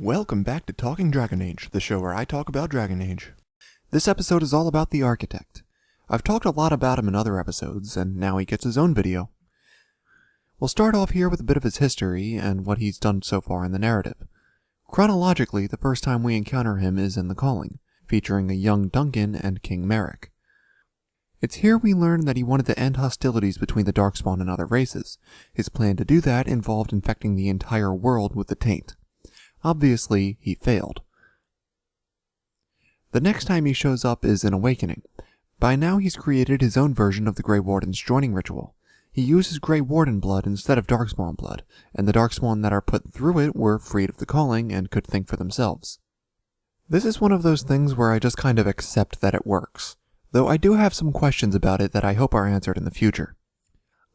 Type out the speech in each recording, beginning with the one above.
Welcome back to Talking Dragon Age, the show where I talk about Dragon Age. This episode is all about the Architect. I've talked a lot about him in other episodes, and now he gets his own video. We'll start off here with a bit of his history and what he's done so far in the narrative. Chronologically, the first time we encounter him is in The Calling, featuring a young Duncan and King Merrick. It's here we learn that he wanted to end hostilities between the Darkspawn and other races. His plan to do that involved infecting the entire world with the taint. Obviously, he failed. The next time he shows up is in Awakening. By now he's created his own version of the Grey Warden's joining ritual. He uses Grey Warden blood instead of Darkspawn blood, and the Darkspawn that are put through it were freed of the calling and could think for themselves. This is one of those things where I just kind of accept that it works, though I do have some questions about it that I hope are answered in the future.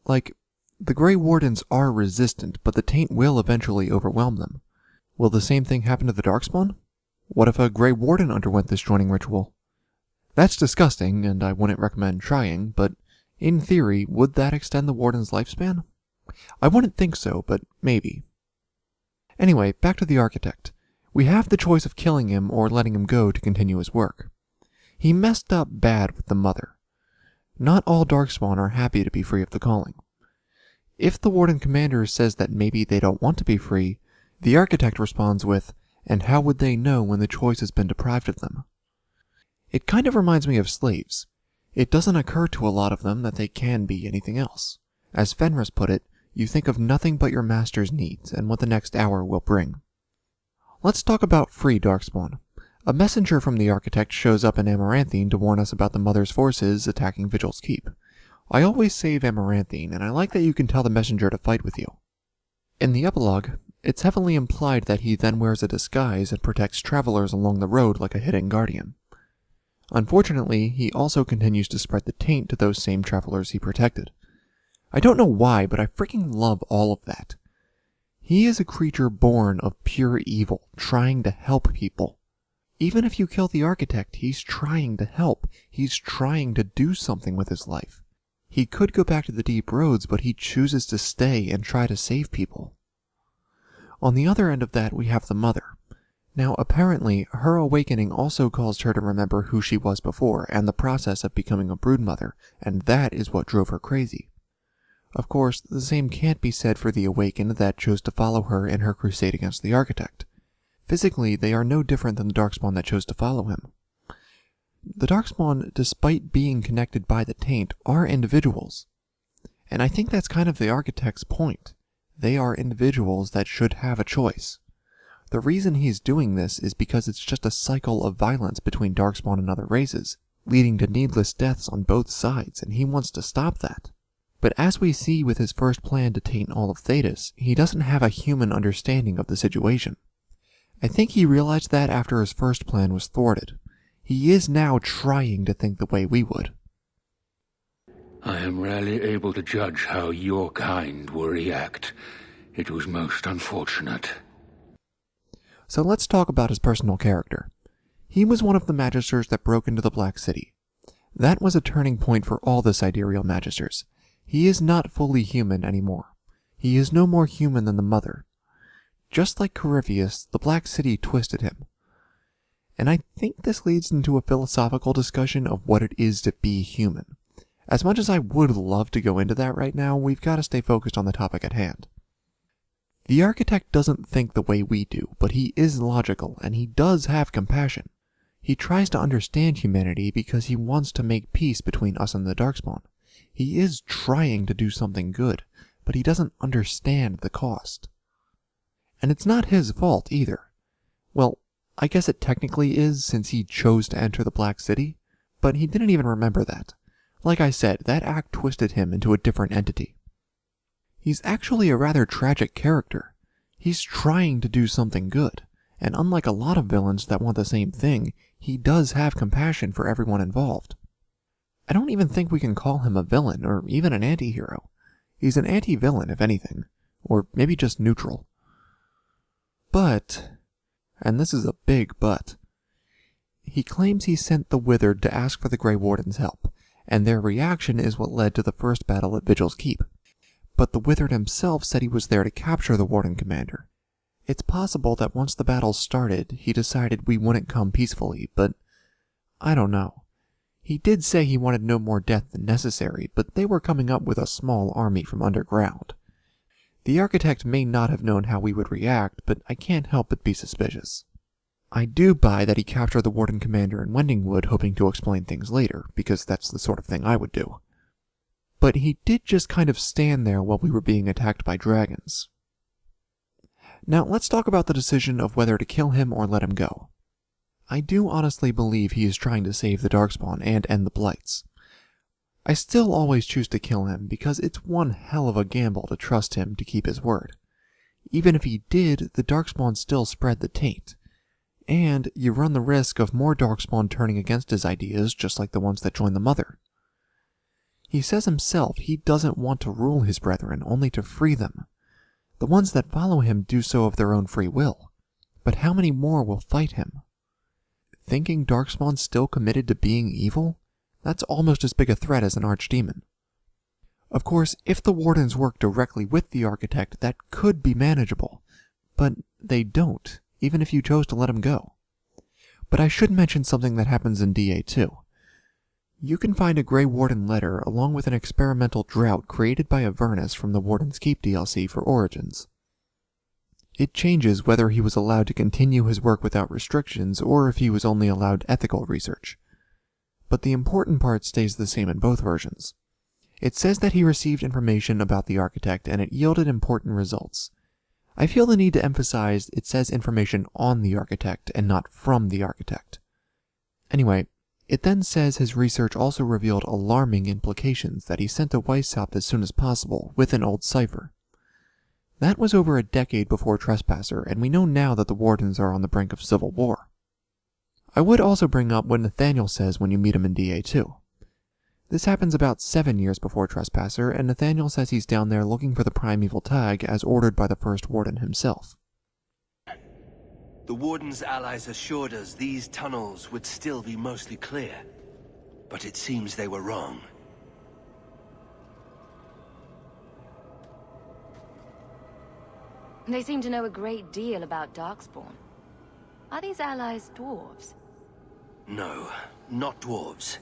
Like, the Grey Wardens are resistant, but the taint will eventually overwhelm them. Will the same thing happen to the Darkspawn? What if a Grey Warden underwent this joining ritual? That's disgusting, and I wouldn't recommend trying, but in theory, would that extend the Warden's lifespan? I wouldn't think so, but maybe. Anyway, back to the Architect. We have the choice of killing him or letting him go to continue his work. He messed up bad with the Mother. Not all Darkspawn are happy to be free of the calling. If the Warden-Commander says that maybe they don't want to be free, the Architect responds with, "And how would they know when the choice has been deprived of them?" It kind of reminds me of slaves. It doesn't occur to a lot of them that they can be anything else. As Fenris put it, you think of nothing but your master's needs and what the next hour will bring. Let's talk about free Darkspawn. A messenger from the Architect shows up in Amaranthine to warn us about the Mother's forces attacking Vigil's keep. I always save Amaranthine, and I like that you can tell the messenger to fight with you. In the epilogue, it's heavily implied that he then wears a disguise and protects travelers along the road like a hidden guardian. Unfortunately, he also continues to spread the taint to those same travelers he protected. I don't know why, but I freaking love all of that. He is a creature born of pure evil, trying to help people. Even if you kill the Architect, he's trying to help. He's trying to do something with his life. He could go back to the deep roads, but he chooses to stay and try to save people. On the other end of that, we have the Mother. Now, apparently, her awakening also caused her to remember who she was before and the process of becoming a broodmother, and that is what drove her crazy. Of course, the same can't be said for the Awakened that chose to follow her in her crusade against the Architect. Physically, they are no different than the Darkspawn that chose to follow him. The Darkspawn, despite being connected by the taint, are individuals. And I think that's kind of the Architect's point. They are individuals that should have a choice. The reason he's doing this is because it's just a cycle of violence between Darkspawn and other races, leading to needless deaths on both sides, and he wants to stop that. But as we see with his first plan to taint all of Thedas, he doesn't have a human understanding of the situation. I think he realized that after his first plan was thwarted. He is now trying to think the way we would. I am rarely able to judge how your kind will react. It was most unfortunate. So let's talk about his personal character. He was one of the Magisters that broke into the Black City. That was a turning point for all the Sidereal Magisters. He is not fully human anymore. He is no more human than the Mother. Just like Corypheus, the Black City twisted him. And I think this leads into a philosophical discussion of what it is to be human. As much as I would love to go into that right now, we've got to stay focused on the topic at hand. The Architect doesn't think the way we do, but he is logical, and he does have compassion. He tries to understand humanity because he wants to make peace between us and the Darkspawn. He is trying to do something good, but he doesn't understand the cost. And it's not his fault either. Well, I guess it technically is since he chose to enter the Black City, but he didn't even remember that. Like I said, that act twisted him into a different entity. He's actually a rather tragic character. He's trying to do something good, and unlike a lot of villains that want the same thing, he does have compassion for everyone involved. I don't even think we can call him a villain, or even an anti-hero. He's an anti-villain, if anything, or maybe just neutral. But, and this is a big but, he claims he sent the Withered to ask for the Grey Warden's help, and their reaction is what led to the first battle at Vigil's keep. But the Withered himself said he was there to capture the Warden-Commander. It's possible that once the battle started, he decided we wouldn't come peacefully, but I don't know. He did say he wanted no more death than necessary, but they were coming up with a small army from underground. The architect may not have known how we would react, but I can't help but be suspicious. I do buy that he captured the Warden-Commander in Wending Wood hoping to explain things later, because that's the sort of thing I would do. But he did just kind of stand there while we were being attacked by dragons. Now let's talk about the decision of whether to kill him or let him go. I do honestly believe he is trying to save the Darkspawn and end the Blights. I still always choose to kill him because it's one hell of a gamble to trust him to keep his word. Even if he did, the Darkspawn still spread the taint. And you run the risk of more Darkspawn turning against his ideas just like the ones that joined the Mother. He says himself he doesn't want to rule his brethren, only to free them. The ones that follow him do so of their own free will. But how many more will fight him? Thinking Darkspawn's still committed to being evil? That's almost as big a threat as an archdemon. Of course, if the Wardens work directly with the Architect, that could be manageable. But they don't, even if you chose to let him go. But I should mention something that happens in DA2. You can find a Grey Warden letter along with an experimental drought created by Avernus from the Warden's Keep DLC for Origins. It changes whether he was allowed to continue his work without restrictions or if he was only allowed ethical research. But the important part stays the same in both versions. It says that he received information about the Architect and it yielded important results. I feel the need to emphasize it says information on the Architect and not from the Architect. Anyway, it then says his research also revealed alarming implications that he sent to Weishaupt as soon as possible with an old cipher. That was over a decade before Trespasser, and we know now that the Wardens are on the brink of civil war. I would also bring up what Nathaniel says when you meet him in DA2. This happens about 7 years before Trespasser, and Nathaniel says he's down there looking for the primeval tag as ordered by the first Warden himself. The Warden's allies assured us these tunnels would still be mostly clear, but it seems they were wrong. They seem to know a great deal about Darkspawn. Are these allies dwarves? No, not dwarves.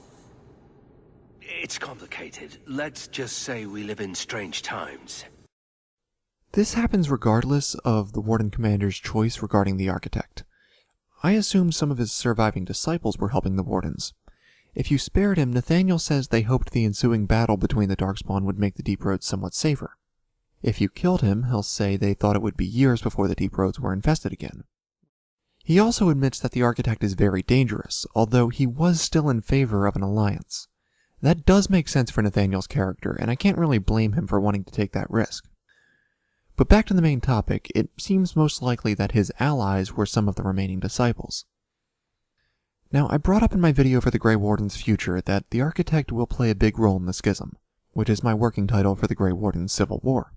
It's complicated. Let's just say we live in strange times. This happens regardless of the Warden-Commander's choice regarding the Architect. I assume some of his surviving disciples were helping the Wardens. If you spared him, Nathaniel says they hoped the ensuing battle between the Darkspawn would make the Deep Roads somewhat safer. If you killed him, he'll say they thought it would be years before the Deep Roads were infested again. He also admits that the Architect is very dangerous, although he was still in favor of an alliance. That does make sense for Nathaniel's character, and I can't really blame him for wanting to take that risk. But back to the main topic, it seems most likely that his allies were some of the remaining disciples. Now, I brought up in my video for the Grey Warden's future that the Architect will play a big role in the Schism, which is my working title for the Grey Warden's Civil War.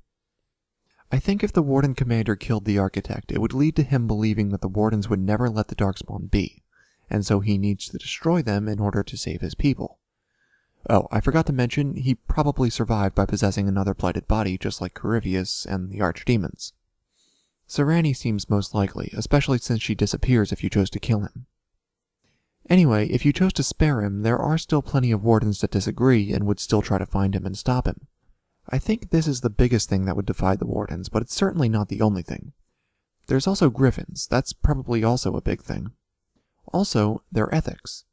I think if the Warden-Commander killed the Architect, it would lead to him believing that the Wardens would never let the Darkspawn be, and so he needs to destroy them in order to save his people. Oh, I forgot to mention, he probably survived by possessing another blighted body just like Carivius and the archdemons. Seranni seems most likely, especially since she disappears if you chose to kill him. Anyway, if you chose to spare him, there are still plenty of Wardens that disagree and would still try to find him and stop him. I think this is the biggest thing that would divide the Wardens, but it's certainly not the only thing. There's also Griffins, that's probably also a big thing. Also, their ethics.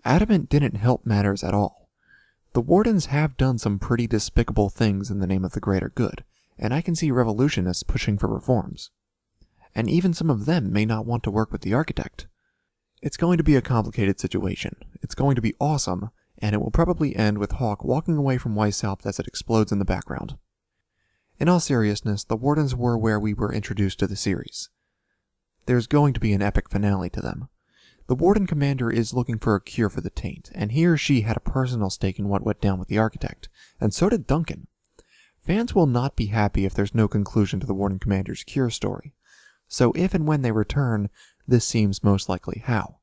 Adamant didn't help matters at all. The Wardens have done some pretty despicable things in the name of the greater good, and I can see revolutionists pushing for reforms. And even some of them may not want to work with the Architect. It's going to be a complicated situation. It's going to be awesome, and it will probably end with Hawk walking away from Weishaupt as it explodes in the background. In all seriousness, the Wardens were where we were introduced to the series. There's going to be an epic finale to them. The Warden-Commander is looking for a cure for the taint, and he or she had a personal stake in what went down with the Architect, and so did Duncan. Fans will not be happy if there's no conclusion to the Warden-Commander's cure story, so if and when they return, this seems most likely how.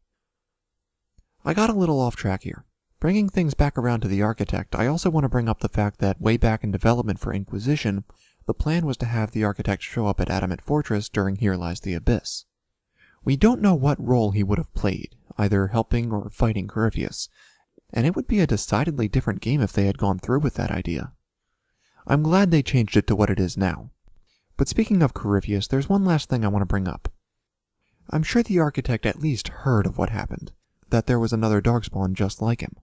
I got a little off track here. Bringing things back around to the Architect, I also want to bring up the fact that way back in development for Inquisition, The plan was to have the Architect show up at Adamant Fortress during Here Lies the Abyss. We don't know what role he would have played, either helping or fighting Corypheus, and it would be a decidedly different game if they had gone through with that idea. I'm glad they changed it to what it is now. But speaking of Corypheus, there's one last thing I want to bring up. I'm sure the Architect at least heard of what happened, that there was another Darkspawn just like him.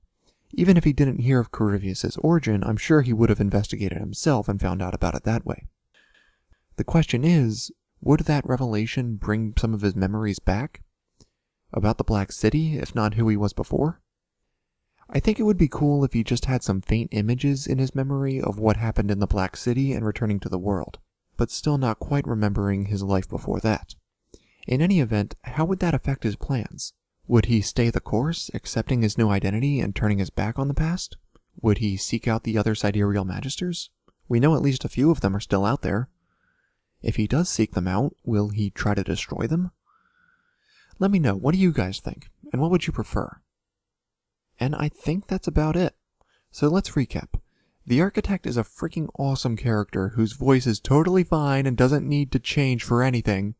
Even if he didn't hear of Corypheus' origin, I'm sure he would have investigated himself and found out about it that way. The question is, would that revelation bring some of his memories back? About the Black City, if not who he was before? I think it would be cool if he just had some faint images in his memory of what happened in the Black City and returning to the world, but still not quite remembering his life before that. In any event, how would that affect his plans? Would he stay the course, accepting his new identity and turning his back on the past? Would he seek out the other Sidereal Magisters? We know at least a few of them are still out there. If he does seek them out, will he try to destroy them? Let me know, what do you guys think, and what would you prefer? And I think that's about it. So let's recap. The Architect is a freaking awesome character whose voice is totally fine and doesn't need to change for anything.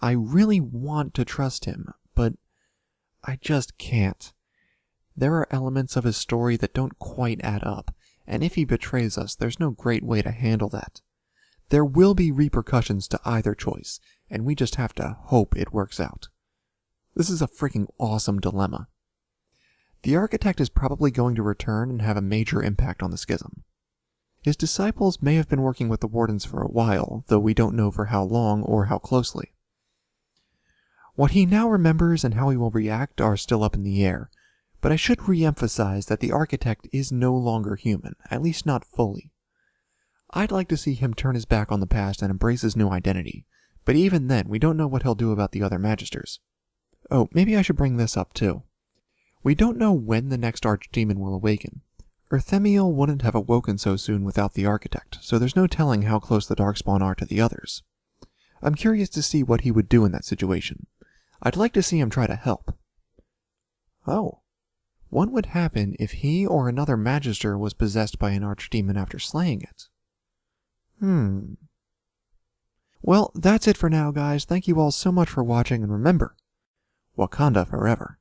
I really want to trust him, but I just can't. There are elements of his story that don't quite add up, and if he betrays us, there's no great way to handle that. There will be repercussions to either choice, and we just have to hope it works out. This is a freaking awesome dilemma. The Architect is probably going to return and have a major impact on the Schism. His disciples may have been working with the Wardens for a while, though we don't know for how long or how closely. What he now remembers and how he will react are still up in the air, but I should re-emphasize that the Architect is no longer human, at least not fully. I'd like to see him turn his back on the past and embrace his new identity, but even then we don't know what he'll do about the other Magisters. Oh, maybe I should bring this up too. We don't know when the next Archdemon will awaken. Erthemiel wouldn't have awoken so soon without the Architect, so there's no telling how close the Darkspawn are to the others. I'm curious to see what he would do in that situation. I'd like to see him try to help. Oh. What would happen if he or another Magister was possessed by an Archdemon after slaying it? Well, that's it for now, guys. Thank you all so much for watching, and remember, Wakanda forever.